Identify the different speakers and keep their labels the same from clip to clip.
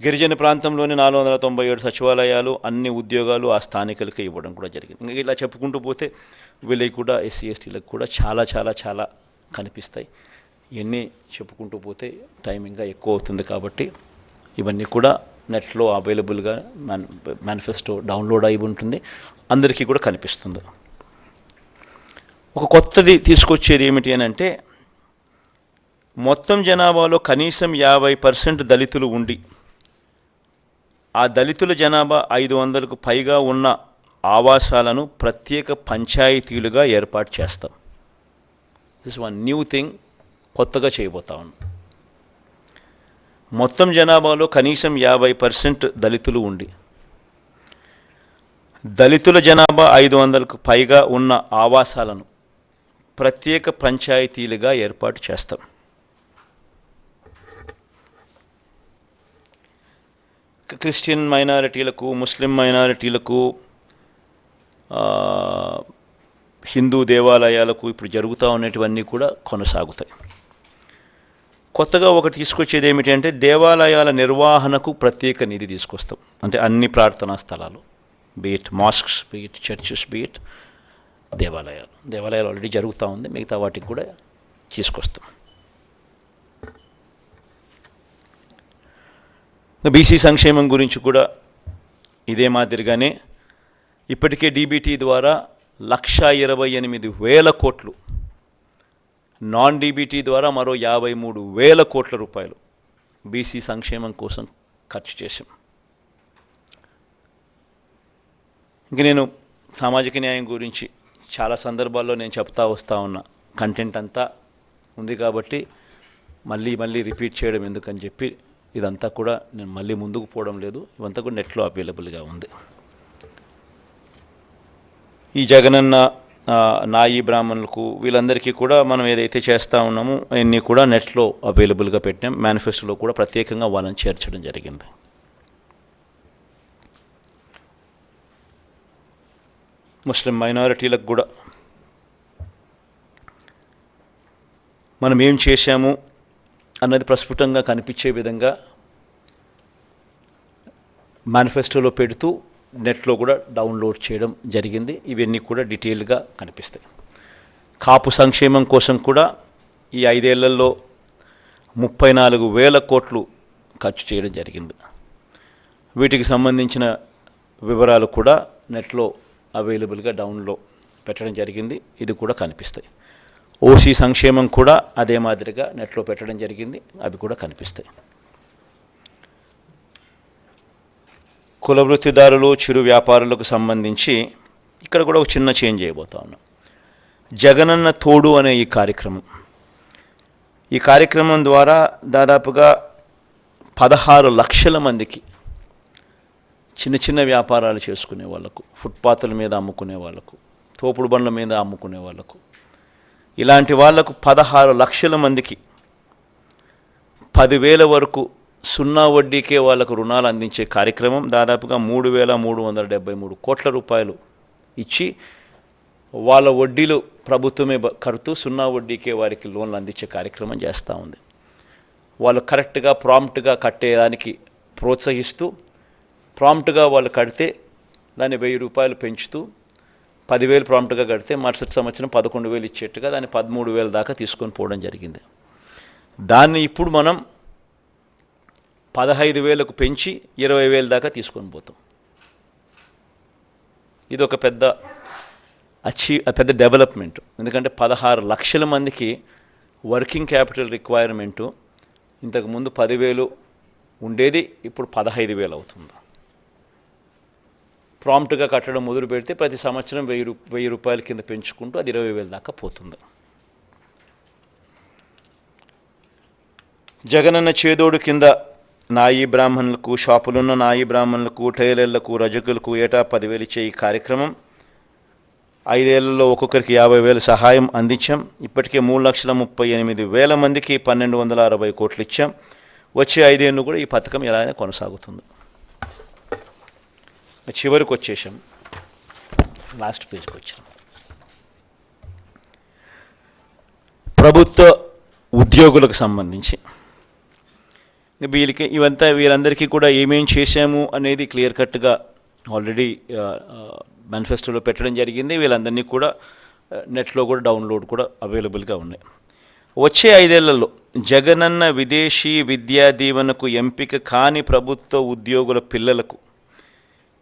Speaker 1: గిరిజన ప్రాంతంలోని 497 సచివాలయాలు, అన్ని ఉద్యోగాలు ఆ స్థానికులకే ఇవ్వడం కూడా జరిగింది. ఇంకా ఇలా చెప్పుకుంటూ పోతే వీళ్ళకి కూడా ఎస్సీ ఎస్టీలకు కూడా చాలా చాలా చాలా కనిపిస్తాయి. ఇవన్నీ చెప్పుకుంటూ పోతే టైం ఇంకా ఎక్కువ అవుతుంది. కాబట్టి ఇవన్నీ కూడా నెట్లో అవైలబుల్గా మేనిఫెస్టో డౌన్లోడ్ అయి ఉంటుంది, అందరికీ కూడా కనిపిస్తుంది. ఒక కొత్తది తీసుకొచ్చేది ఏమిటి అని అంటే, మొత్తం జనాభాలో కనీసం 50% దళితులు ఉండి ఆ దళితుల జనాభా 500కు పైగా ఉన్న ఆవాసాలను ప్రత్యేక పంచాయతీలుగా ఏర్పాటు చేస్తాం. దిస్ వన్ న్యూ థింగ్, కొత్తగా చేయబోతా ఉన్నాం. మొత్తం జనాభాలో కనీసం 50% దళితులు ఉండి దళితుల జనాభా 500కు పైగా ఉన్న ఆవాసాలను ప్రత్యేక పంచాయతీలుగా ఏర్పాటు చేస్తాం. క్రిస్టియన్ మైనారిటీలకు, ముస్లిం మైనారిటీలకు, హిందూ దేవాలయాలకు ఇప్పుడు జరుగుతూ ఉన్నటువన్నీ కూడా కొనసాగుతాయి. కొత్తగా ఒకటి తీసుకొచ్చేది ఏమిటి అంటే, దేవాలయాల నిర్వహణకు ప్రత్యేక నిధి తీసుకొస్తాం. అంటే అన్ని ప్రార్థనా స్థలాలు, beat masks, beat churches, beat దేవాలయాలు ఆల్రెడీ జరుగుతూ ఉంది, మిగతా వాటికి కూడా తీసుకొస్తాం. బీసీ సంక్షేమం గురించి కూడా ఇదే మాదిరిగానే ఇప్పటికే డీబీటీ ద్వారా 1,28,000 కోట్లు, నాన్ డీబీటీ ద్వారా మరో 53,000 కోట్ల రూపాయలు బీసీ సంక్షేమం కోసం ఖర్చు చేశాం. ఇంక నేను సామాజిక న్యాయం గురించి చాలా సందర్భాల్లో నేను చెప్తా వస్తూ ఉన్నా, కంటెంట్ అంతా ఉంది కాబట్టి మళ్ళీ రిపీట్ చేయడం ఎందుకని చెప్పి ఇదంతా కూడా నేను మళ్ళీ ముందుకు పోవడం లేదు. ఇవంతా కూడా నెట్లో అవైలబుల్గా ఉంది. ఈ జగనన్న, నాయి బ్రాహ్మణులకు, వీళ్ళందరికీ కూడా మనం ఏదైతే చేస్తూ ఉన్నామో అవన్నీ కూడా నెట్లో అవైలబుల్గా పెట్టాం. మేనిఫెస్టోలో కూడా ప్రత్యేకంగా వాళ్ళని చేర్చడం జరిగింది. ముస్లిం మైనారిటీలకు కూడా మనం ఏం చేశాము అన్నది ప్రస్ఫుటంగా కనిపించే విధంగా మేనిఫెస్టోలో పెడుతూ నెట్లో కూడా డౌన్లోడ్ చేయడం జరిగింది. ఇవన్నీ కూడా డీటెయిల్గా కనిపిస్తాయి. కాపు సంక్షేమం కోసం కూడా ఈ 5 ఏళ్లలో 34,000 కోట్లు ఖర్చు చేయడం జరిగింది. వీటికి సంబంధించిన వివరాలు కూడా నెట్లో అవైలబుల్గా డౌన్లో పెట్టడం జరిగింది. ఇది కూడా కనిపిస్తాయి. ఓసీ సంక్షేమం కూడా అదే మాదిరిగా నెట్లో పెట్టడం జరిగింది, అవి కూడా కనిపిస్తాయి. కుల వృత్తిదారులు, చిరు వ్యాపారులకు సంబంధించి ఇక్కడ కూడా ఒక చిన్న చేంజ్ చేయబోతా ఉన్నాం. జగనన్న తోడు అనే ఈ కార్యక్రమం ద్వారా దాదాపుగా 16 లక్షల మందికి, చిన్న వ్యాపారాలు చేసుకునే వాళ్లకు, ఫుట్పాత్ల మీద అమ్ముకునే వాళ్లకు, తోపుడు బండ్ల మీద అమ్ముకునే వాళ్లకు, ఇలాంటి వాళ్లకు 16 లక్షల మందికి 10,000 వరకు సున్నా వడ్డీకే వాళ్లకు రుణాలు అందించే కార్యక్రమం దాదాపుగా 3,373 కోట్ల రూపాయలు ఇచ్చి వాళ్ళ వడ్డీలు ప్రభుత్వమే కడుతూ సున్నా వడ్డీకే వారికి లోన్లు అందించే కార్యక్రమం చేస్తూ ఉంది. వాళ్ళు కరెక్ట్గా ప్రాంప్ట్గా కట్టేదానికి ప్రోత్సహిస్తూ, ప్రాంప్ట్గా వాళ్ళు కడితే దాన్ని 1,000 రూపాయలు పెంచుతూ, 10,000 ప్రాంప్ట్గా కడితే మరుసటి సంవత్సరం 11,000 ఇచ్చేట్టుగా దాన్ని 13,000 దాకా తీసుకొని పోవడం జరిగింది. దాన్ని ఇప్పుడు మనం 15,000కు పెంచి 20,000 దాకా తీసుకొని పోతాం. ఇది ఒక పెద్ద డెవలప్మెంట్. ఎందుకంటే 16 లక్షల మందికి వర్కింగ్ క్యాపిటల్ రిక్వైర్మెంటు ఇంతకుముందు 10,000 ఉండేది, ఇప్పుడు 15,000 అవుతుంది. ప్రాంప్ట్గా కట్టడం మొదలు పెడితే ప్రతి సంవత్సరం 1,000 రూపాయల కింద పెంచుకుంటూ అది 20,000 దాకా పోతుంది. జగనన్న చేదోడు కింద నాయి బ్రాహ్మణులకు, షాపులున్న నాయి బ్రాహ్మణులకు, టైలర్లకు, రజకులకు ఏటా 10,000 ఇచ్చే ఈ కార్యక్రమం 5 ఏళ్లలో ఒక్కొక్కరికి 50,000 సహాయం అందించాం. ఇప్పటికే 3,38,000 మందికి 1,260 కోట్లు ఇచ్చాం. వచ్చే 5 ఏళ్ళు కూడా ఈ పథకం ఎలాగైనా కొనసాగుతుంది. చివరికి వచ్చేసాం, లాస్ట్ పేజ్కి వచ్చాం. ప్రభుత్వ ఉద్యోగులకు సంబంధించి వీళ్ళకి వీరందరికీ కూడా ఏమేం చేశాము అనేది క్లియర్ కట్గా ఆల్రెడీ మేనిఫెస్టోలో పెట్టడం జరిగింది. వీళ్ళందరినీ కూడా నెట్లో కూడా డౌన్లోడ్ కూడా అవైలబుల్గా ఉన్నాయి. వచ్చే 5 ఏళ్లలో జగనన్న విదేశీ విద్యా దీవెనకు ఎంపిక కాని ప్రభుత్వ ఉద్యోగుల పిల్లలకు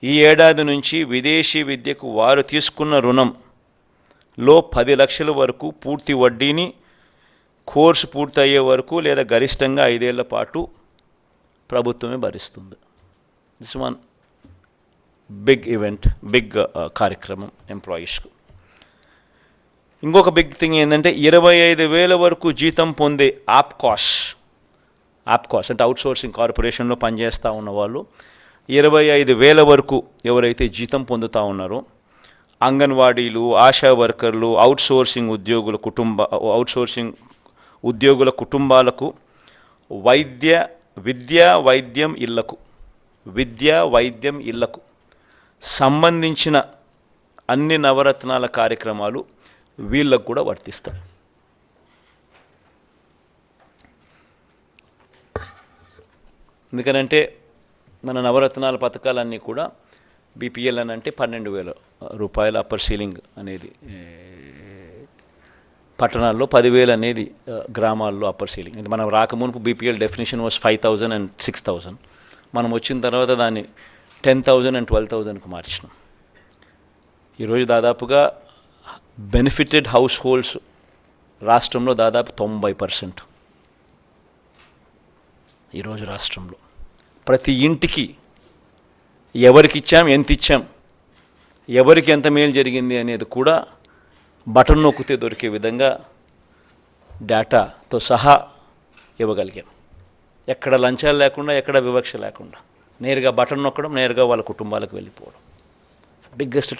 Speaker 1: ఈ ఏడాది నుంచి విదేశీ విద్యకు వారు తీసుకున్న రుణంలో 10 లక్షల వరకు పూర్తి వడ్డీని కోర్సు పూర్తయ్యే వరకు లేదా గరిష్టంగా 5 ఏళ్ల పాటు ప్రభుత్వమే భరిస్తుంది. This one big event, big కార్యక్రమం ఎంప్లాయీస్కు. ఇంకొక బిగ్ థింగ్ ఏంటంటే 25,000 వరకు జీతం పొందే ఆప్కాస్ అంటే అవుట్సోర్సింగ్ కార్పొరేషన్లో పనిచేస్తూ ఉన్న వాళ్ళు 25,000 వరకు ఎవరైతే జీతం పొందుతూ ఉన్నారో అంగన్వాడీలు, ఆశా వర్కర్లు, అవుట్సోర్సింగ్ ఉద్యోగుల కుటుంబాలకు విద్యా వైద్యం ఇళ్లకు సంబంధించిన అన్ని నవరత్నాల కార్యక్రమాలు వీళ్ళకు కూడా వర్తిస్తాయి. ఎందుకనంటే మన నవరత్నాల పథకాలన్నీ కూడా బీపీఎల్ అని అంటే 12,000 రూపాయల అప్పర్ సీలింగ్ అనేది పట్టణాల్లో, 10,000 అనేది గ్రామాల్లో అప్పర్ సీలింగ్. అంటే మనం రాకమునుపు బీపీఎల్ డెఫినేషన్ వాస్ 5,000 and 6,000. మనం వచ్చిన తర్వాత దాన్ని 10,000 and 12,000కు మార్చినాం. ఈరోజు దాదాపుగా బెనిఫిటెడ్ హౌస్ హోల్డ్స్ రాష్ట్రంలో దాదాపు 90%. ఈరోజు రాష్ట్రంలో ప్రతి ఇంటికి ఎవరికి ఇచ్చాం, ఎంత ఇచ్చాం, ఎవరికి ఎంత మేలు జరిగింది అనేది కూడా బటన్ నొక్కితే దొరికే విధంగా డేటాతో సహా ఇవ్వగలిగాం. ఎక్కడ లంచాలు లేకుండా, ఎక్కడ వివక్ష లేకుండా నేరుగా బటన్ నొక్కడం, నేరుగా వాళ్ళ కుటుంబాలకు వెళ్ళిపోవడం. బిగ్గెస్ట్